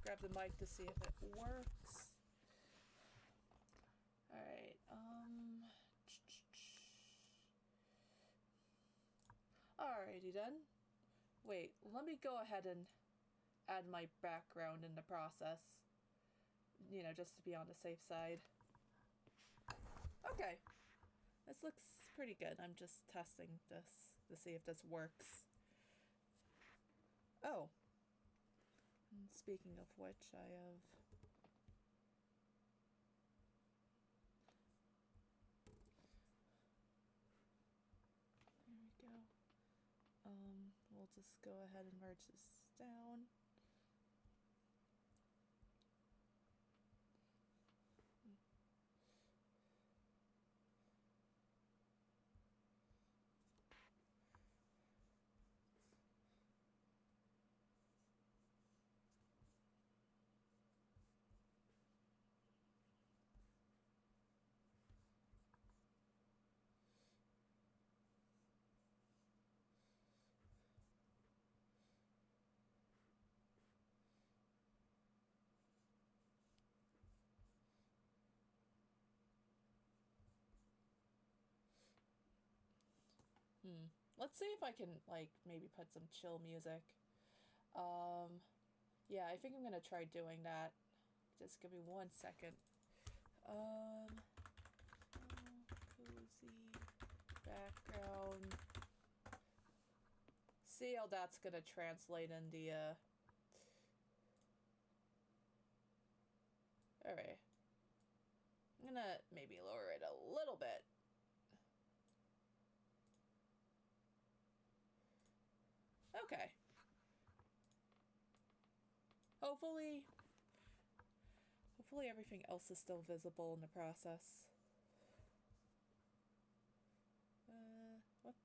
grab the mic to see if it works. Alright, alrighty then. Wait, let me go ahead and add my background in the process. You know, just to be on the safe side. Okay. This looks pretty good. I'm just testing this to see if this works. Oh. And speaking of which, I have... There we go. We'll just go ahead and merge this down. Let's see if I can, like, maybe put some chill music. Yeah, I think I'm gonna try doing that. Just give me 1 second. Cozy background. See how that's gonna translate in the, Alright. I'm gonna maybe lower it a little bit. Okay. Hopefully everything else is still visible in the process. What?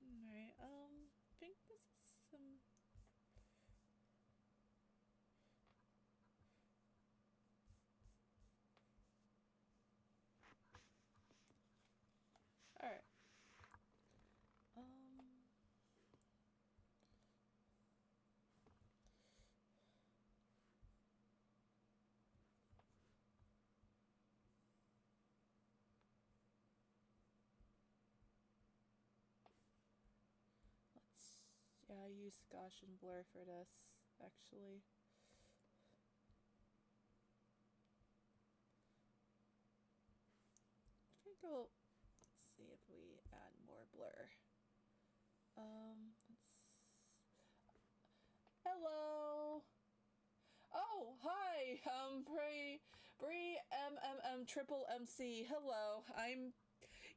Alright, I think this is some... Alright. Yeah, I use Gaussian blur for this, actually. I think let's see if we add more blur. Hello! Oh, hi! Bree triple MC. Hello.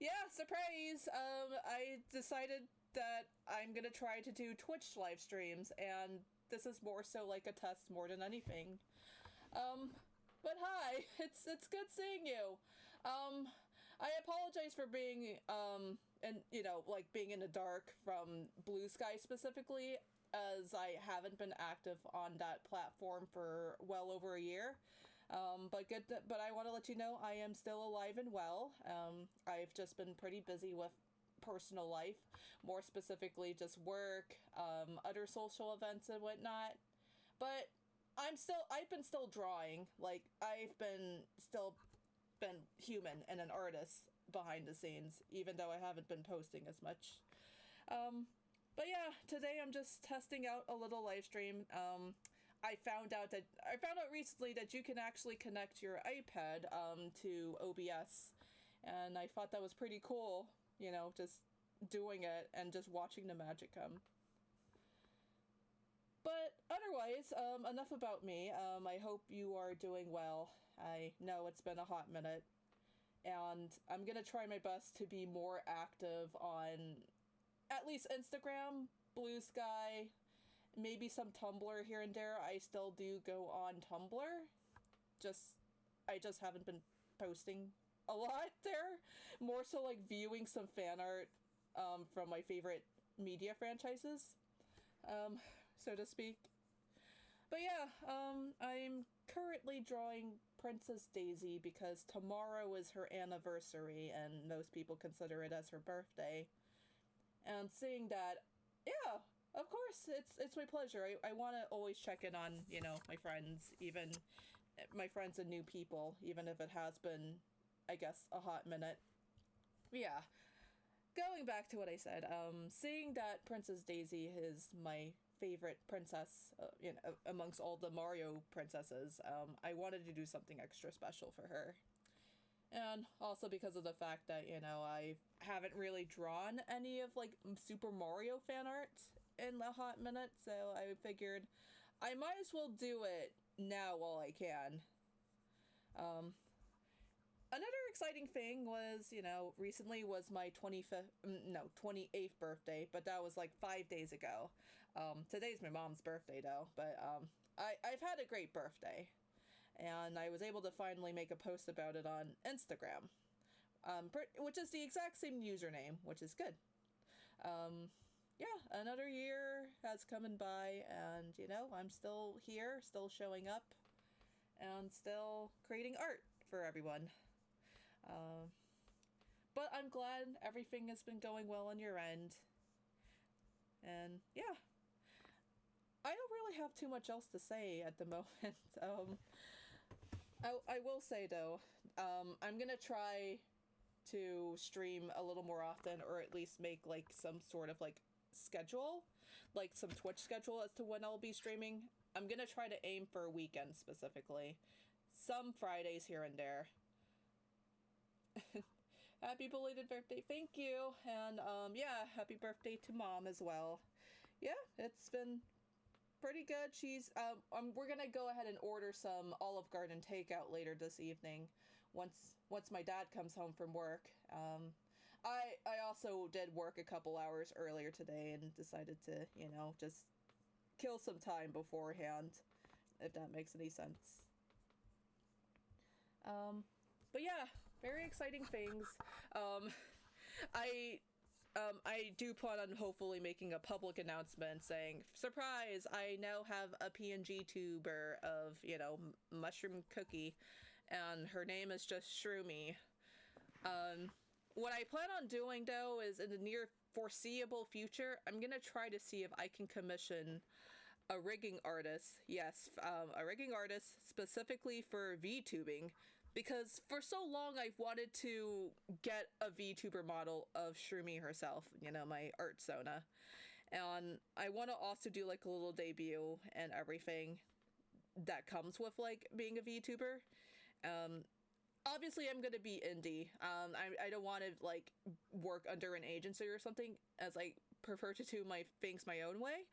Yeah, surprise! I decided that I'm gonna try to do Twitch live streams, and this is more so like a test more than anything. But hi, it's good seeing you. I apologize for being, and you know, like being in the dark from Blue Sky specifically, as I haven't been active on that platform for well over a year. But I want to let you know I am still alive and well. I've just been pretty busy with personal life, more specifically just work, other social events and whatnot. But I've been still drawing. Like, I've been human and an artist behind the scenes, even though I haven't been posting as much. But yeah, today I'm just testing out a little live stream. I found out recently that you can actually connect your iPad to OBS, and I thought that was pretty cool, you know, just doing it and just watching the magic come. But otherwise, enough about me. I hope you are doing well. I know it's been a hot minute, and I'm gonna try my best to be more active on at least Instagram, Blue Sky, maybe some Tumblr here and there. I still do go on Tumblr. I just haven't been posting a lot there. More so like viewing some fan art from my favorite media franchises, so to speak. But yeah, I'm currently drawing Princess Daisy because tomorrow is her anniversary and most people consider it as her birthday. And seeing that, yeah, of course, it's my pleasure. I want to always check in on, you know, my friends, even my friends and new people, even if it has been, I guess, a hot minute. Yeah, going back to what I said, seeing that Princess Daisy is my favorite princess, you know, amongst all the Mario princesses, I wanted to do something extra special for her. And also because of the fact that, you know, I haven't really drawn any of, like, Super Mario fan art in a hot minute, so I figured I might as well do it now while I can. Another exciting thing was, you know, recently was my 28th birthday, but that was like 5 days ago. Today's my mom's birthday, though, but I've had a great birthday. And I was able to finally make a post about it on Instagram, which is the exact same username, which is good. Yeah, another year has come and by, and, you know, I'm still here, still showing up, and still creating art for everyone. But I'm glad everything has been going well on your end. And yeah, I don't really have too much else to say at the moment. I will say though, I'm gonna try to stream a little more often, or at least make like some sort of like schedule, like some Twitch schedule as to when I'll be streaming. I'm gonna try to aim for weekends specifically. Some Fridays here and there. Happy belated birthday, thank you. And yeah, happy birthday to Mom as well. Yeah, it's been pretty good. She's we're gonna go ahead and order some Olive Garden takeout later this evening once my dad comes home from work. I also did work a couple hours earlier today and decided to, you know, just kill some time beforehand, if that makes any sense. But yeah, very exciting things. I do plan on hopefully making a public announcement saying, surprise, I now have a PNGTuber of, you know, Mushroom Cookie, and her name is just Shroomy. What I plan on doing, though, is in the near foreseeable future, I'm gonna try to see if I can commission a rigging artist. Yes, a rigging artist specifically for VTubing. Because for so long I've wanted to get a VTuber model of Shroomy herself, you know, my art Sona. And I want to also do like a little debut and everything that comes with like being a VTuber. Obviously I'm going to be indie. I don't want to like work under an agency or something, as I prefer to do my things my own way.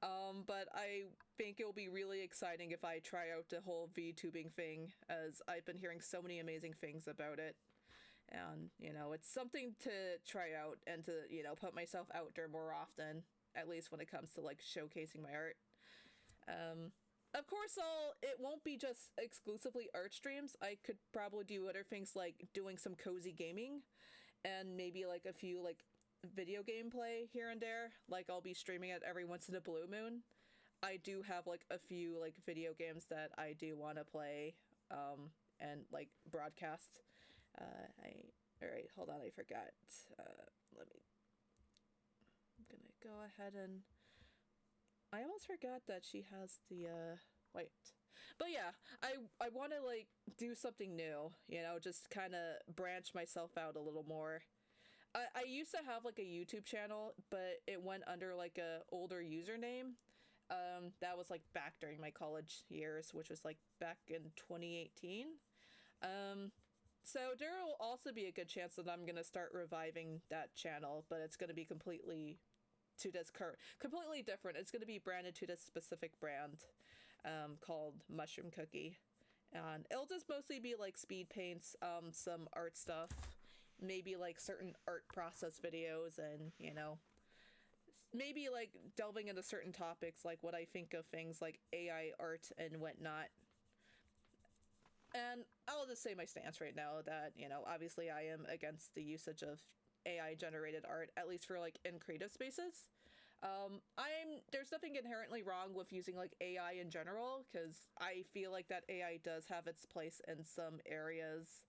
But I think it'll be really exciting if I try out the whole VTubing thing, as I've been hearing so many amazing things about it. And, you know, it's something to try out and to, you know, put myself out there more often, at least when it comes to like showcasing my art. Of course, it won't be just exclusively art streams. I could probably do other things like doing some cozy gaming and maybe like a few like video gameplay here and there. Like I'll be streaming it every once in a blue moon. I do have like a few like video games that I do want to play and like broadcast. All right, hold on, I forgot. I'm gonna go ahead and I almost forgot that she has the wait. But yeah, I want to like do something new, you know, just kind of branch myself out a little more. I used to have like a YouTube channel, but it went under like a older username. That was like back during my college years, which was like back in 2018. So there will also be a good chance that I'm gonna start reviving that channel, but it's gonna be completely different. It's gonna be branded to this specific brand, called Mushroom Cookie, and it'll just mostly be like speed paints, some art stuff, maybe like certain art process videos, and, you know, maybe like delving into certain topics like what I think of things like AI art and whatnot. And I'll just say my stance right now that, you know, obviously I am against the usage of AI generated art, at least for like in creative spaces. There's nothing inherently wrong with using like AI in general, because I feel like that AI does have its place in some areas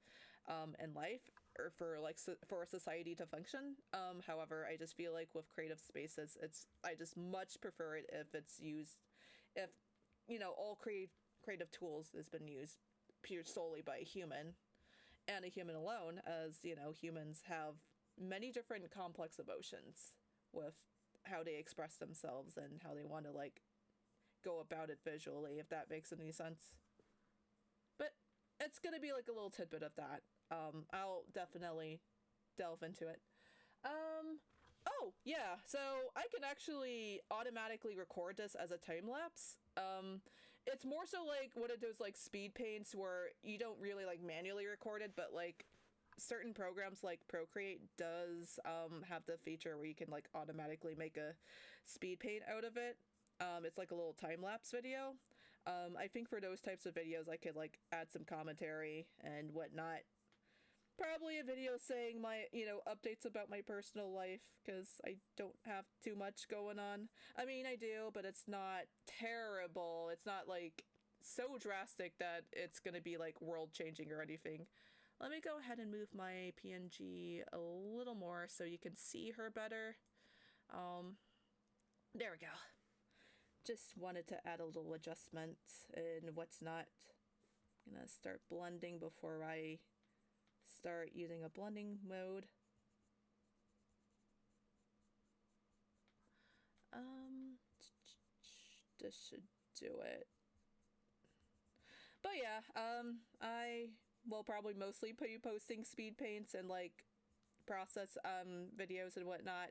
in life, or for like for a society to function. However, I just feel like with creative spaces, I just much prefer it if it's used, if all creative tools has been used pure solely by a human, and a human alone, as humans have many different complex emotions with how they express themselves and how they want to like go about it visually, if that makes any sense. But it's gonna be like a little tidbit of that. I'll definitely delve into it. Oh yeah, so I can actually automatically record this as a time lapse. It's more so like one of those like speed paints where you don't really like manually record it, but like certain programs like Procreate does have the feature where you can like automatically make a speed paint out of it. It's like a little time-lapse video. I think for those types of videos I could like add some commentary and whatnot. Probably a video saying my updates about my personal life, because I don't have too much going on. I mean, I do, but it's not terrible. It's not like so drastic that it's gonna be like world changing or anything. Let me go ahead and move my PNG a little more so you can see her better. There we go. Just wanted to add a little adjustment in what's not. I'm gonna start blending before I start using a blending mode. This should do it. But yeah, I will probably mostly be posting speed paints and like process videos and whatnot.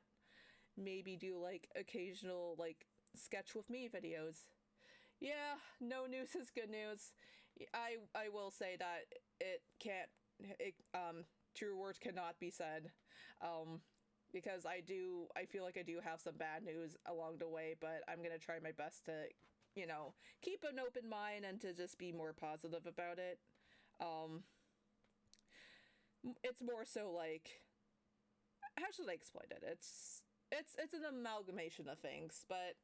Maybe do like occasional like sketch with me videos. Yeah, no news is good news. I will say that true words cannot be said, because I feel like I do have some bad news along the way, but I'm gonna try my best to keep an open mind and to just be more positive about it. It's more so like, how should I explain it? It's an amalgamation of things, but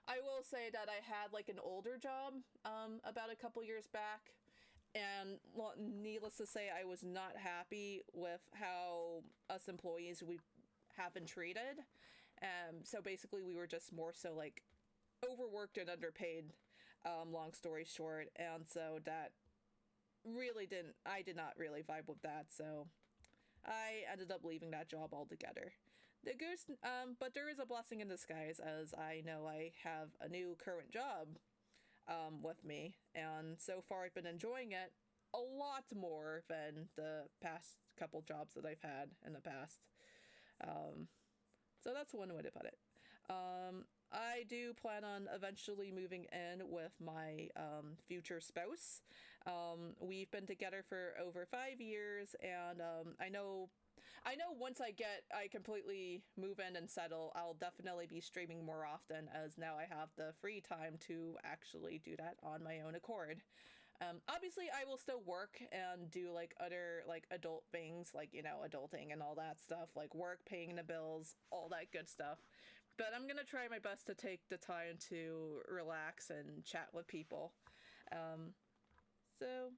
I will say that I had like an older job about a couple years back, and well, needless to say, I was not happy with how us employees we have been treated. So basically we were just more so like overworked and underpaid, long story short, and so that I did not really vibe with that, so I ended up leaving that job altogether. But there is a blessing in disguise, as I know I have a new current job with me, and so far I've been enjoying it a lot more than the past couple jobs that I've had in the past. So that's one way to put it. I do plan on eventually moving in with my future spouse. We've been together for over 5 years, and I know once I completely move in and settle, I'll definitely be streaming more often, as now I have the free time to actually do that on my own accord. Obviously I will still work and do like other like adult things, like adulting and all that stuff, like work, paying the bills, all that good stuff. But I'm gonna try my best to take the time to relax and chat with people. So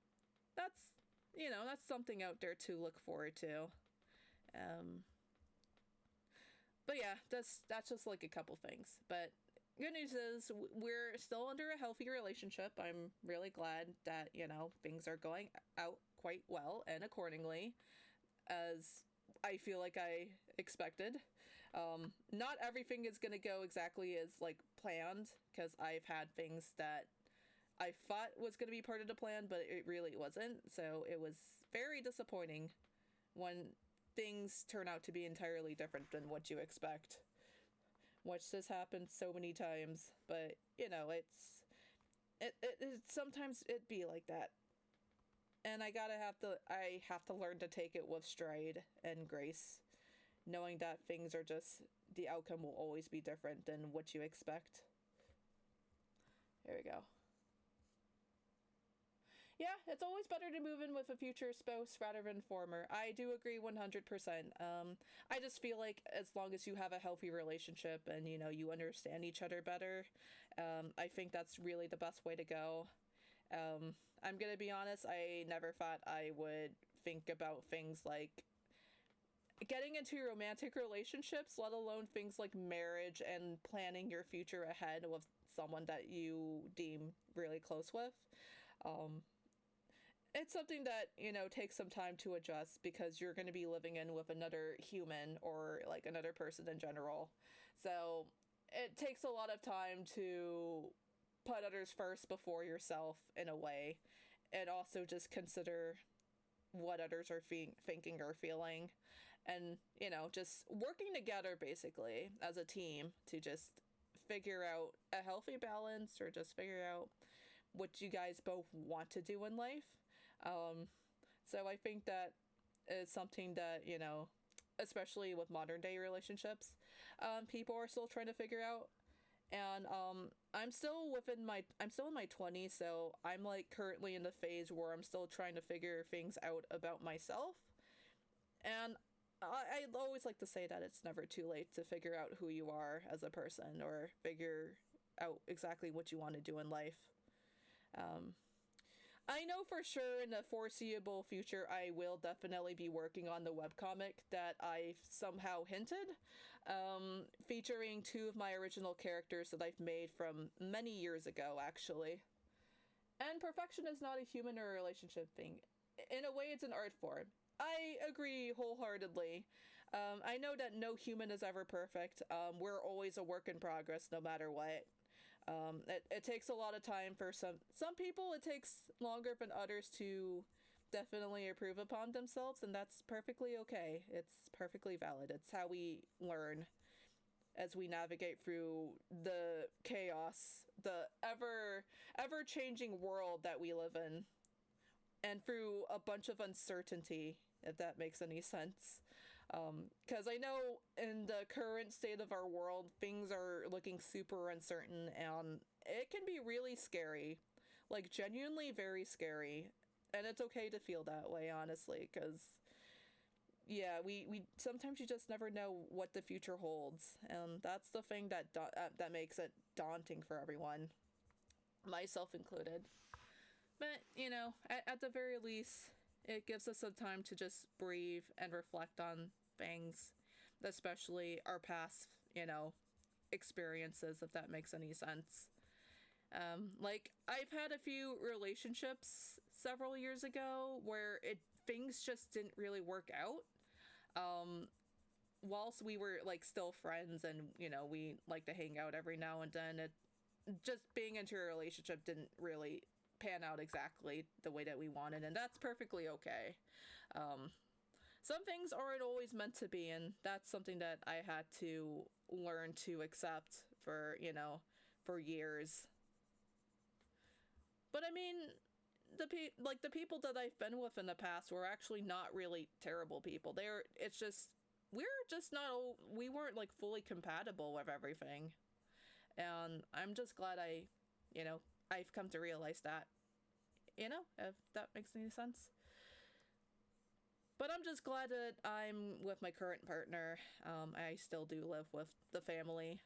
that's that's something out there to look forward to. But yeah, that's just like a couple things. But good news is we're still under a healthy relationship. I'm really glad that things are going out quite well and accordingly, as I feel like I expected. Not everything is gonna go exactly as like planned, because I've had things that I thought was gonna be part of the plan, but it really wasn't. So it was very disappointing when things turn out to be entirely different than what you expect. Which has happened so many times, but it sometimes it be like that. And I have to learn to take it with stride and grace, knowing that things are just, the outcome will always be different than what you expect. There we go. Yeah, it's always better to move in with a future spouse rather than former. I do agree 100%. I just feel like as long as you have a healthy relationship and, you know, you understand each other better, I think that's really the best way to go. I'm gonna be honest, I never thought I would think about things like getting into romantic relationships, let alone things like marriage and planning your future ahead with someone that you deem really close with. Um, it's something that, you know, takes some time to adjust because you're going to be living in with another human or like another person in general. So it takes a lot of time to put others first before yourself in a way, and also just consider what others are thinking or feeling, and, you know, just working together basically as a team to just figure out a healthy balance, or just figure out what you guys both want to do in life. um, so I think that is something that, you know, especially with modern day relationships, people are still trying to figure out. And I'm still in my 20s, so I'm like currently in the phase where I'm still trying to figure things out about myself. And I always like to say that it's never too late to figure out who you are as a person, or figure out exactly what you want to do in life. um, I know for sure in the foreseeable future I will definitely be working on the webcomic that I've somehow hinted, featuring two of my original characters that I've made from many years ago, actually. And perfection is not a human or a relationship thing. In a way, it's an art form. I agree wholeheartedly. I know that no human is ever perfect. We're always a work in progress, no matter what. It takes a lot of time for some people. It takes longer than others to definitely improve upon themselves, and that's perfectly okay. It's perfectly valid. It's how we learn as we navigate through the chaos, the ever changing world that we live in, and through a bunch of uncertainty, if that makes any sense. Because I know in the current state of our world, things are looking super uncertain, and it can be really scary. Like, genuinely very scary. And it's okay to feel that way, honestly, because, yeah, we sometimes you just never know what the future holds. And that's the thing that makes it daunting for everyone, myself included. But, you know, at the very least, it gives us some time to just breathe and reflect on things, especially our past, you know, experiences, if that makes any sense. Like, I've had a few relationships several years ago where things just didn't really work out. Whilst we were, like, still friends and, you know, we like to hang out every now and then, it just being into a relationship didn't really pan out exactly the way that we wanted, and that's perfectly okay. Some things aren't always meant to be, and that's something that I had to learn to accept for, you know, for years. But I mean, the people that I've been with in the past were actually not really terrible people. It's just we weren't like fully compatible with everything. And I'm just glad you know, I've come to realize that, you know, if that makes any sense. But I'm just glad that I'm with my current partner. I still do live with the family.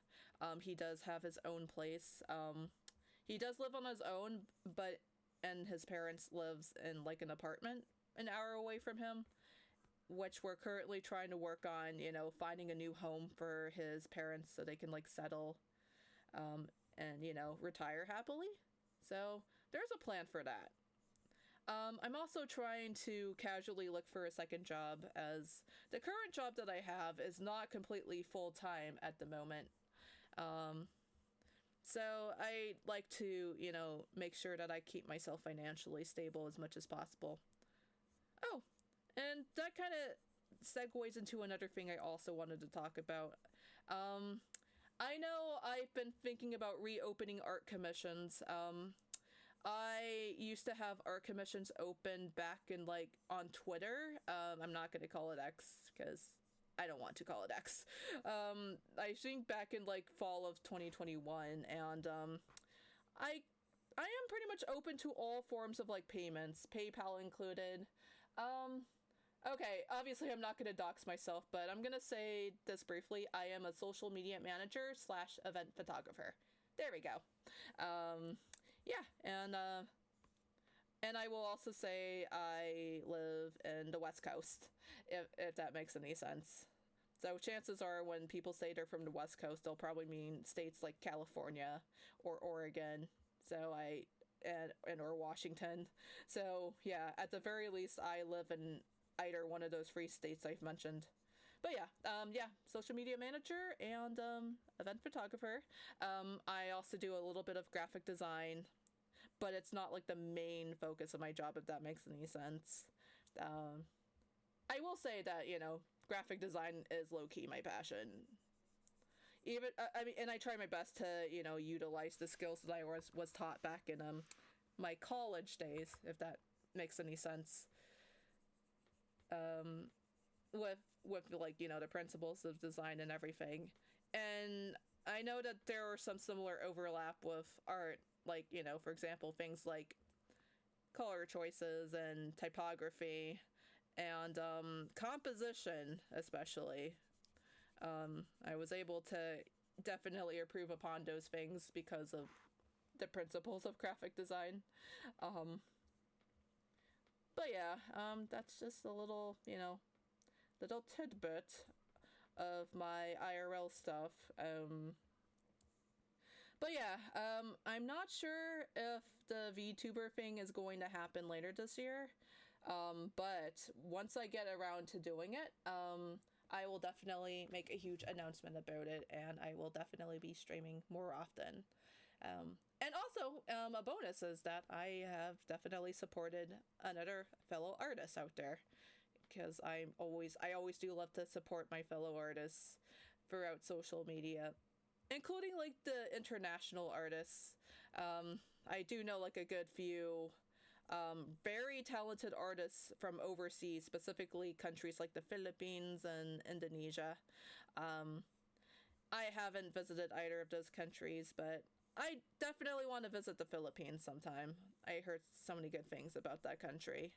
He does have his own place. He does live on his own, and his parents lives in like an apartment an hour away from him, which we're currently trying to work on, you know, finding a new home for his parents so they can like settle, and, you know, retire happily. So there's a plan for that. I'm also trying to casually look for a second job, as the current job that I have is not completely full time at the moment. So I like to, you know, make sure that I keep myself financially stable as much as possible. Oh, and that kind of segues into another thing I also wanted to talk about. I know I've been thinking about reopening art commissions. I used to have art commissions open back in, like, on Twitter. I'm not going to call it X because I don't want to call it X. I think back in, like, fall of 2021, and I I am pretty much open to all forms of like payments, PayPal included. Okay, obviously I'm not going to dox myself, but I'm going to say this briefly. I am a social media manager slash event photographer. There we go. Yeah, and I will also say I live in the West Coast, if that makes any sense. So chances are when people say they're from the West Coast, they'll probably mean states like California or Oregon. So and or Washington. So yeah, at the very least, I live in either one of those free states I've mentioned. But yeah, yeah, social media manager and event photographer. I also do a little bit of graphic design, but it's not like the main focus of my job, if that makes any sense. Um, I will say that, graphic design is low key my passion. Even I mean, and I try my best to utilize the skills that I was taught back in my college days, if that makes any sense. Um, with like the principles of design and everything, and I know that there are some similar overlap with art, like for example, things like color choices and typography and composition, especially. I was able to definitely improve upon those things because of the principles of graphic design. Um, but yeah, that's just a little, little tidbit of my IRL stuff. But yeah, I'm not sure if the VTuber thing is going to happen later this year. But once I get around to doing it, I will definitely make a huge announcement about it, and I will definitely be streaming more often. And also, a bonus is that I have definitely supported another fellow artist out there, because I always do love to support my fellow artists throughout social media, including like the international artists. I do know like a good few very talented artists from overseas, specifically countries like the Philippines and Indonesia. I haven't visited either of those countries, but I definitely want to visit the Philippines sometime. I heard so many good things about that country.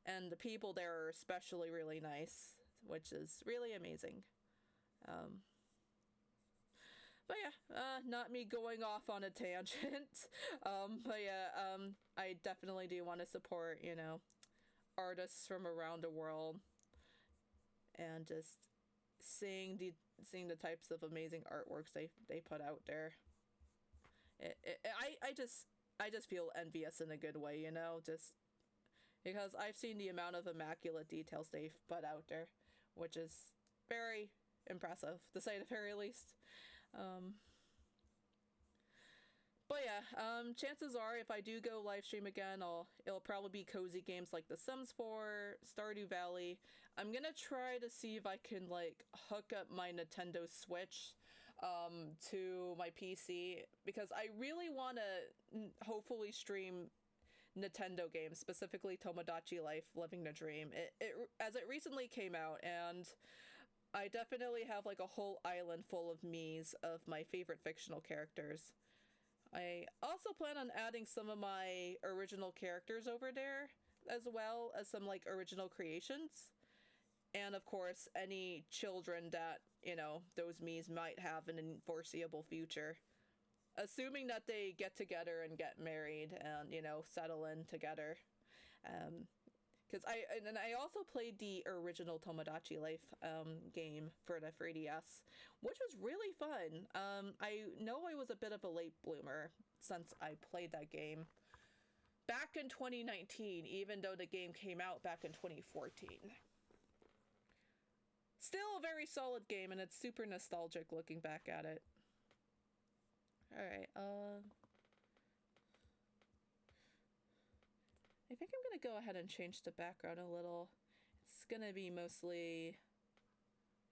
And the people there are especially really nice, which is really amazing. Um, but yeah, not me going off on a tangent. But yeah, I definitely do want to support, artists from around the world, and just seeing the types of amazing artworks they put out there. I just feel envious in a good way, just because I've seen the amount of immaculate details they've put out there, which is very impressive, to say the very least. Um, but yeah, chances are if I do go live stream again, it'll probably be cozy games like The Sims 4, Stardew Valley. I'm gonna try to see if I can like hook up my Nintendo Switch to my PC, because I really want to hopefully stream Nintendo games, specifically Tomodachi Life Living the Dream. As it recently came out, and I definitely have like a whole island full of me's of my favorite fictional characters. I also plan on adding some of my original characters over there, as well as some like original creations. And of course, any children that, those me's might have in a foreseeable future. Assuming that they get together and get married and, settle in together. Because I also played the original Tomodachi Life game for the 3DS, which was really fun. I know I was a bit of a late bloomer since I played that game back in 2019, even though the game came out back in 2014. Still a very solid game, and it's super nostalgic looking back at it. Alright, I think I'm gonna go ahead and change the background a little. It's gonna be mostly...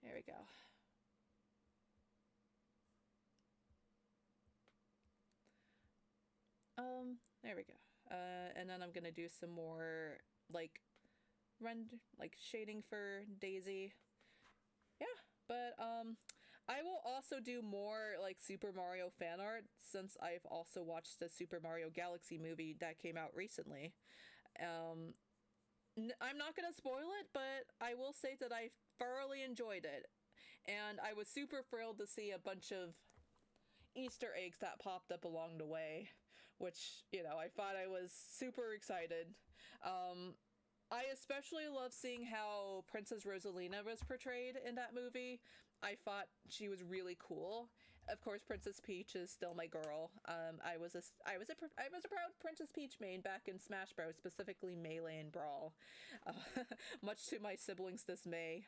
There we go. There we go. And then I'm gonna do some more, like, shading for Daisy. Yeah, but, I will also do more like Super Mario fan art since I've also watched the Super Mario Galaxy movie that came out recently. Um, I'm not going to spoil it, but I will say that I thoroughly enjoyed it. And I was super thrilled to see a bunch of Easter eggs that popped up along the way, which, I thought I was super excited. I especially love seeing how Princess Rosalina was portrayed in that movie. I thought she was really cool. Of course, Princess Peach is still my girl. I was a proud Princess Peach main back in Smash Bros, specifically Melee and Brawl, much to my siblings' dismay.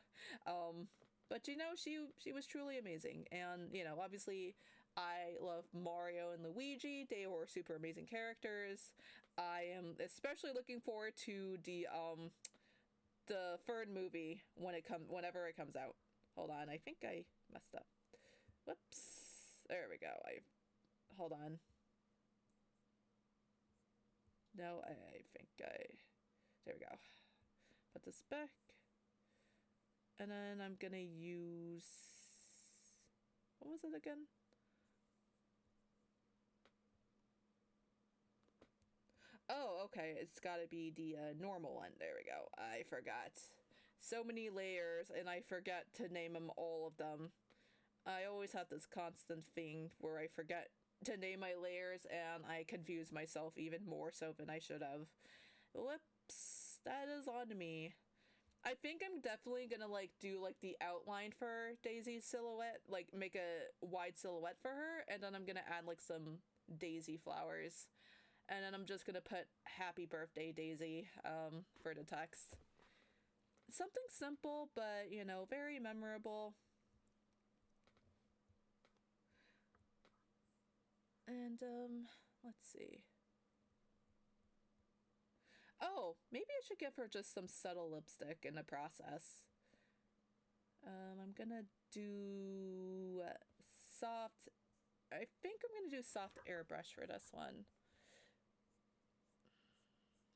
But she was truly amazing, and obviously, I love Mario and Luigi. They were super amazing characters. I am especially looking forward to the third movie whenever it comes out. Hold on, I think I messed up. Whoops. There we go. Hold on. No, I think there we go. Put this back. And then I'm gonna use, what was it again? Oh, okay. It's gotta be the normal one. There we go. I forgot. So many layers, and I forget to name them all of them. I always have this constant thing where I forget to name my layers, and I confuse myself even more so than I should have. Whoops. That is on me. I think I'm definitely gonna do the outline for Daisy's silhouette, make a wide silhouette for her, and then I'm gonna add some daisy flowers. And then I'm just gonna put happy birthday Daisy for the text. Something simple, but very memorable. And let's see. Oh, maybe I should give her just some subtle lipstick in the process. I'm gonna do soft. I think I'm gonna do soft airbrush for this one.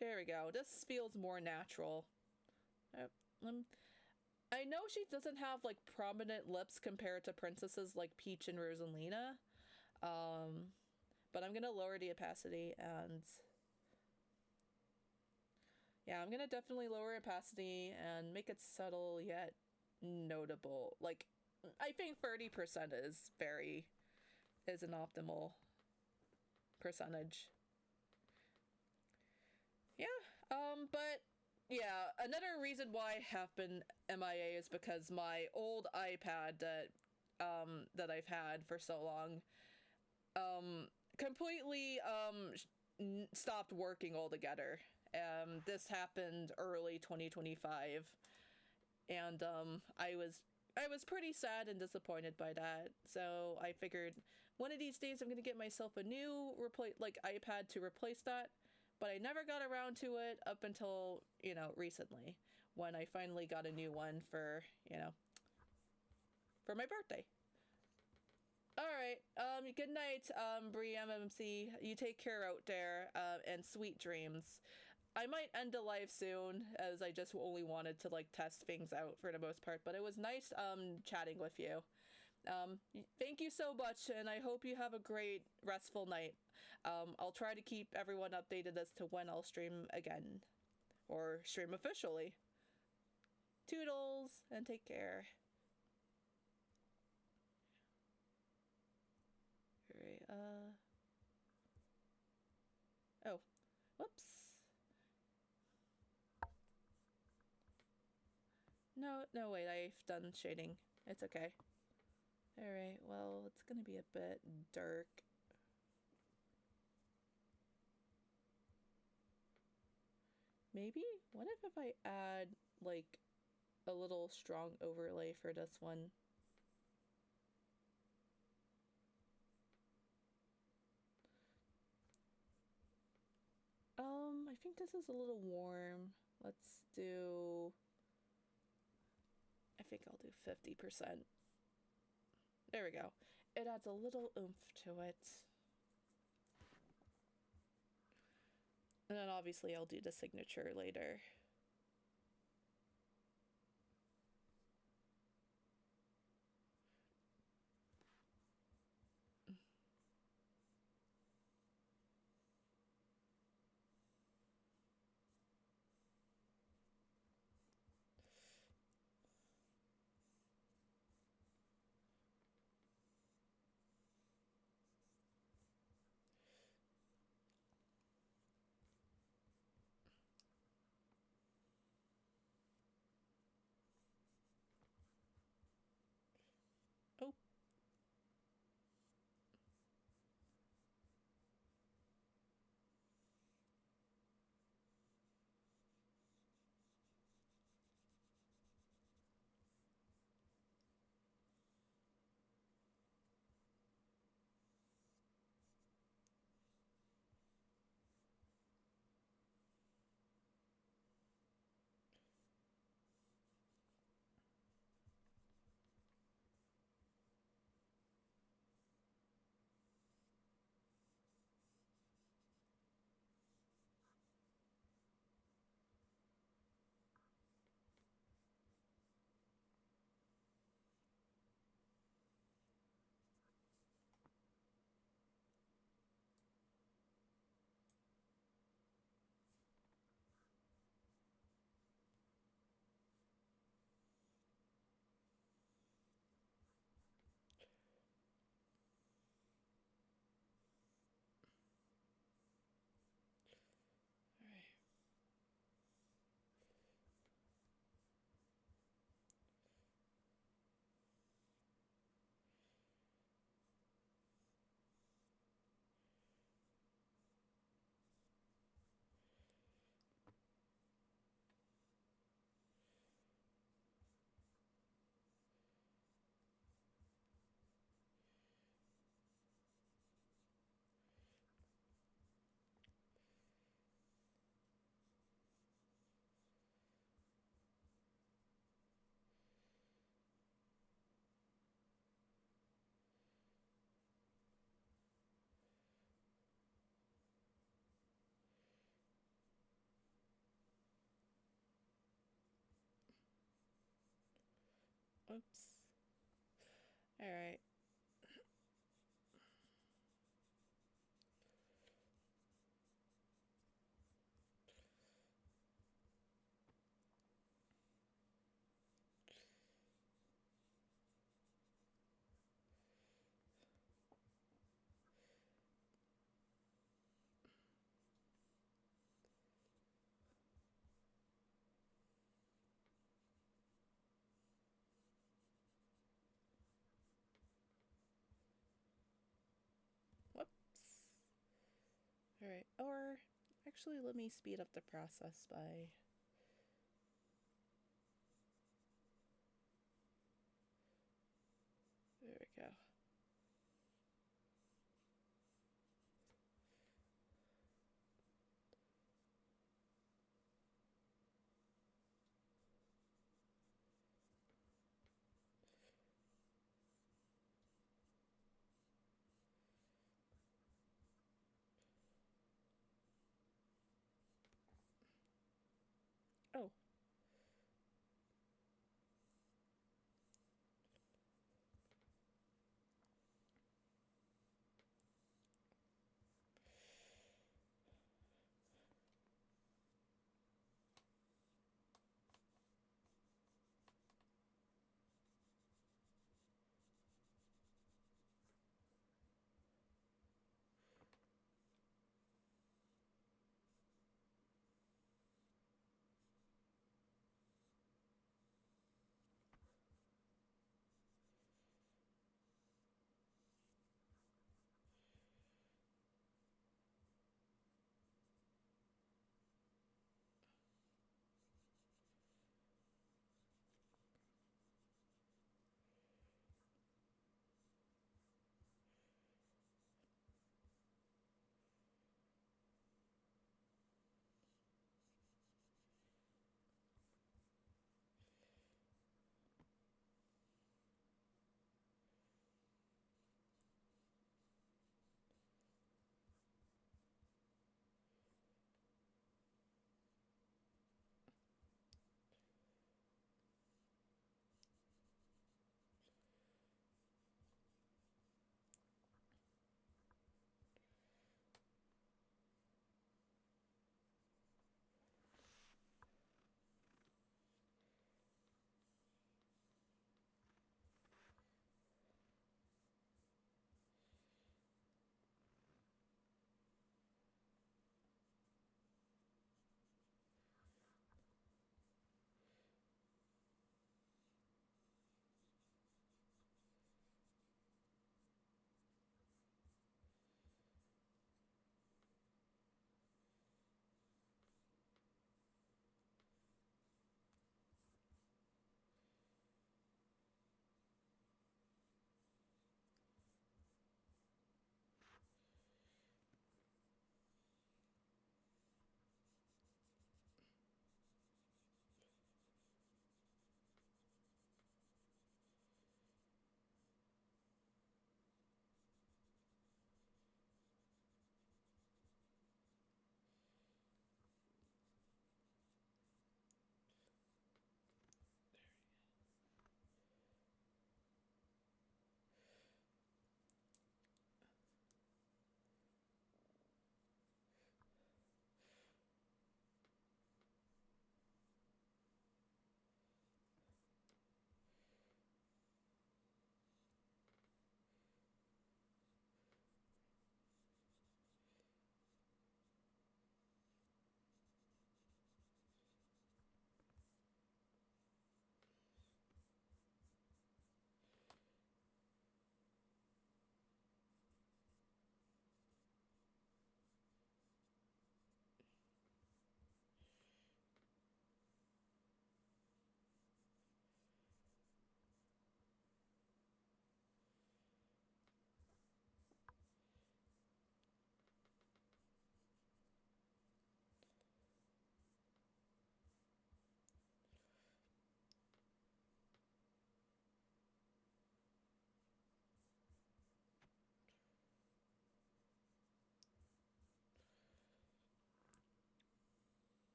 There we go. This feels more natural. I know she doesn't have prominent lips compared to princesses like Peach and Rosalina, but I'm gonna lower the opacity, and yeah, I'm gonna definitely lower opacity and make it subtle yet notable. I think 30% is an optimal percentage. Yeah, but yeah, another reason why I have been MIA is because my old iPad that I've had for so long completely stopped working altogether. This happened early 2025, and I was pretty sad and disappointed by that. So I figured one of these days I'm gonna get myself a new iPad to replace that. But I never got around to it up until, recently, when I finally got a new one for my birthday. Alright, good night, Bree MMC. You take care out there, and sweet dreams. I might end the live soon, as I just only wanted to, test things out for the most part, but it was nice, chatting with you. Thank you so much, and I hope you have a great, restful night. I'll try to keep everyone updated as to when I'll stream again. Or stream officially. Toodles, and take care. Alright, oh. Whoops. No, wait, I've done shading. It's okay. Alright, well, it's gonna be a bit dark. Maybe? What if I add, a little strong overlay for this one? I think this is a little warm. Let's do... I think I'll do 50%. There we go. It adds a little oomph to it. And then obviously I'll do the signature later. Oops. Alright. Whoops. Alright, or actually let me speed up the process by... There we go. Oh.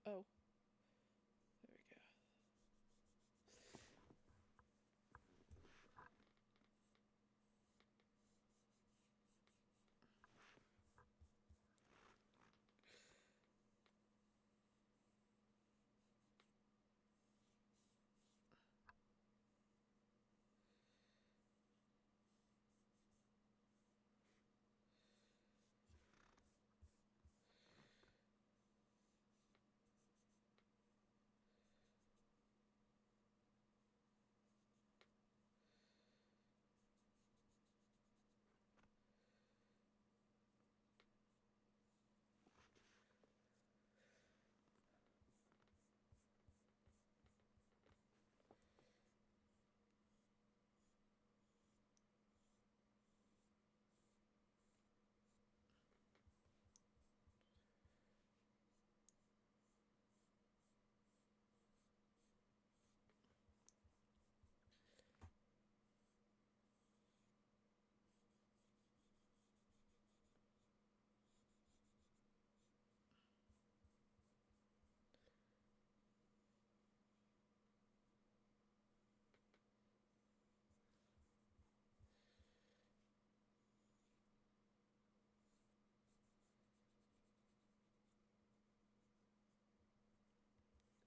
Oh, there we go.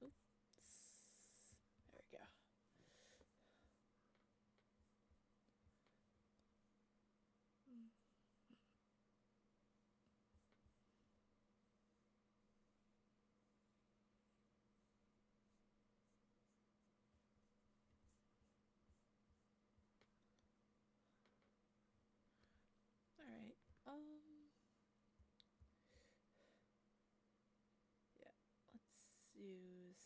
Oops. There we go. Alright, yeah, let's use...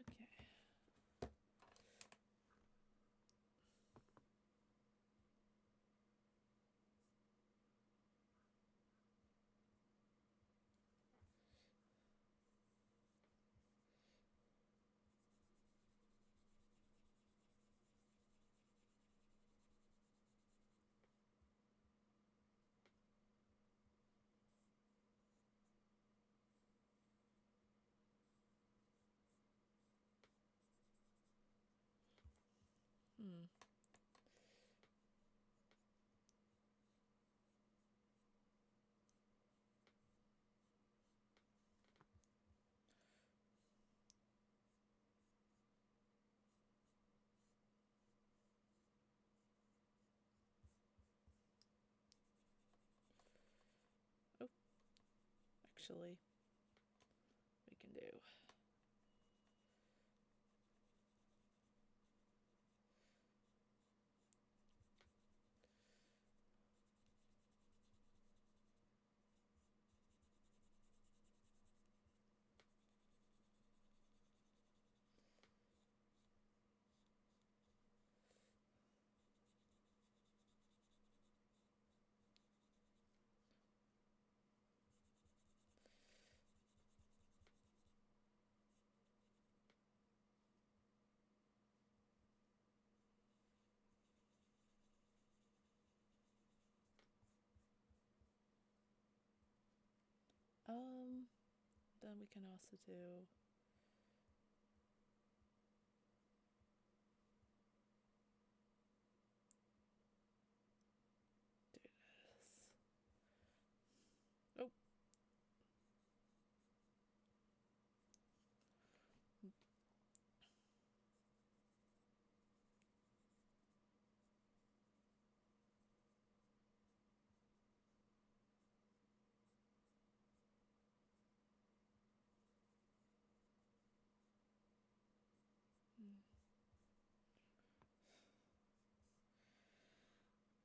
Okay. Hmm. Oh, actually, we can do... Then we can also do... this.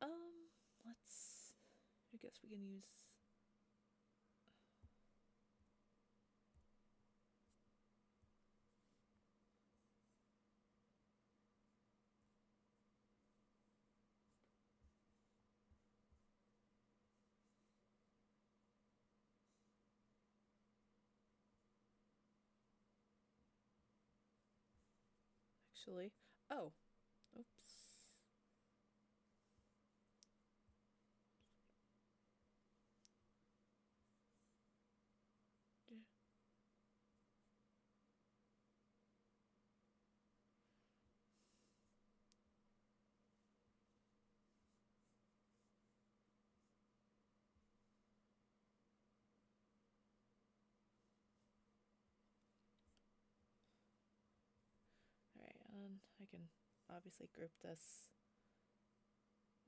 Oh. Let's... I guess we can use... actually. Oh, oops. Yeah. Alright, and I can obviously group this.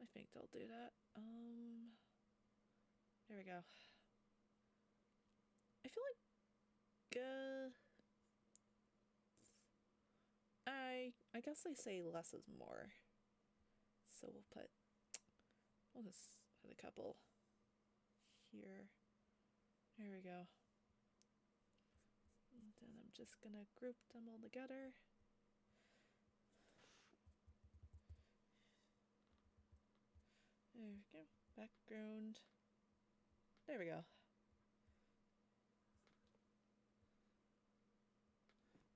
I think they'll do that. There we go. I feel like, I guess they say less is more. So we'll just put a couple here. There we go. And then I'm just gonna group them all together. There we go. Background. There we go.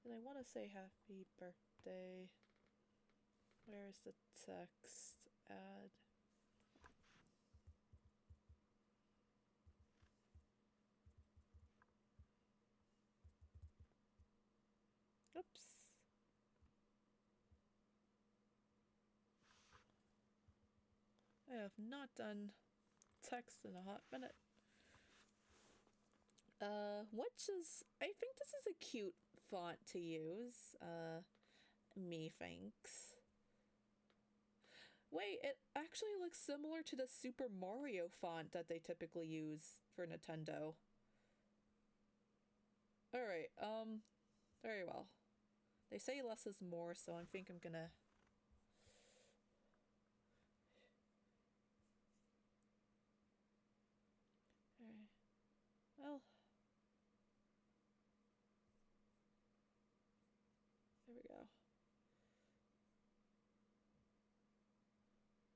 And I want to say happy birthday. Where is the text? Add. Oops. I have not done text in a hot minute. Which is, I think this is a cute font to use. Methinks. Wait, it actually looks similar to the Super Mario font that they typically use for Nintendo. Alright, very well. They say less is more, so I think I'm gonna... Alright. Well... There we go.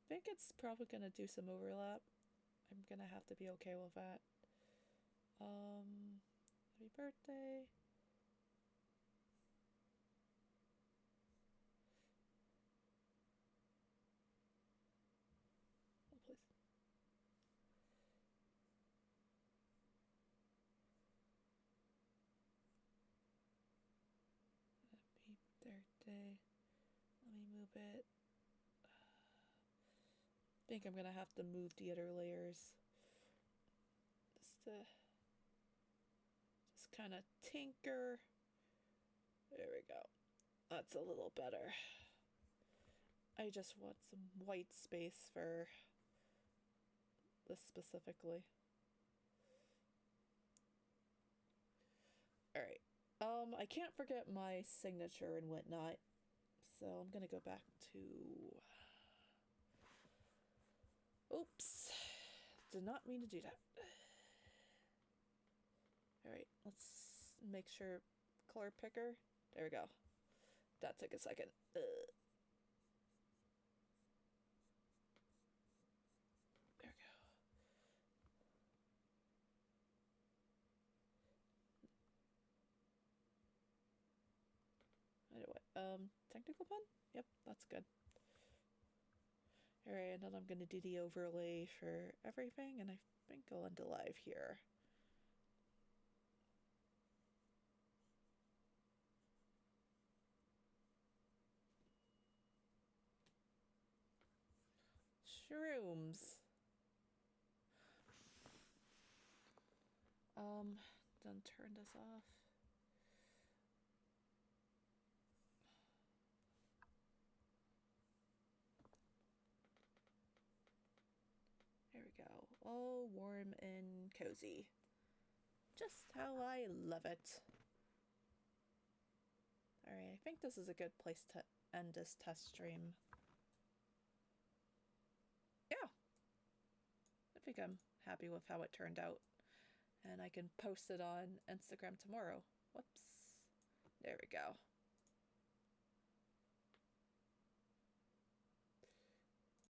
I think it's probably gonna do some overlap. I'm gonna have to be okay with that. Happy birthday. Oh, please. Happy birthday. Let me move it. I think I'm gonna have to move the other layers. Just to... Just kind of tinker. There we go. That's a little better. I just want some white space for this specifically. Alright. I can't forget my signature and whatnot. So I'm gonna go back to... Oops. Did not mean to do that. Alright, let's make sure... Color picker. There we go. That took a second. There we go. Anyway, technical pun? Yep, that's good. Alright, and then I'm gonna do the overlay for everything, and I think I'll end live here. Shrooms. Then turn this off. There we go. All warm and cozy. Just how I love it. Alright, I think this is a good place to end this test stream. Yeah. I think I'm happy with how it turned out. And I can post it on Instagram tomorrow. Whoops. There we go.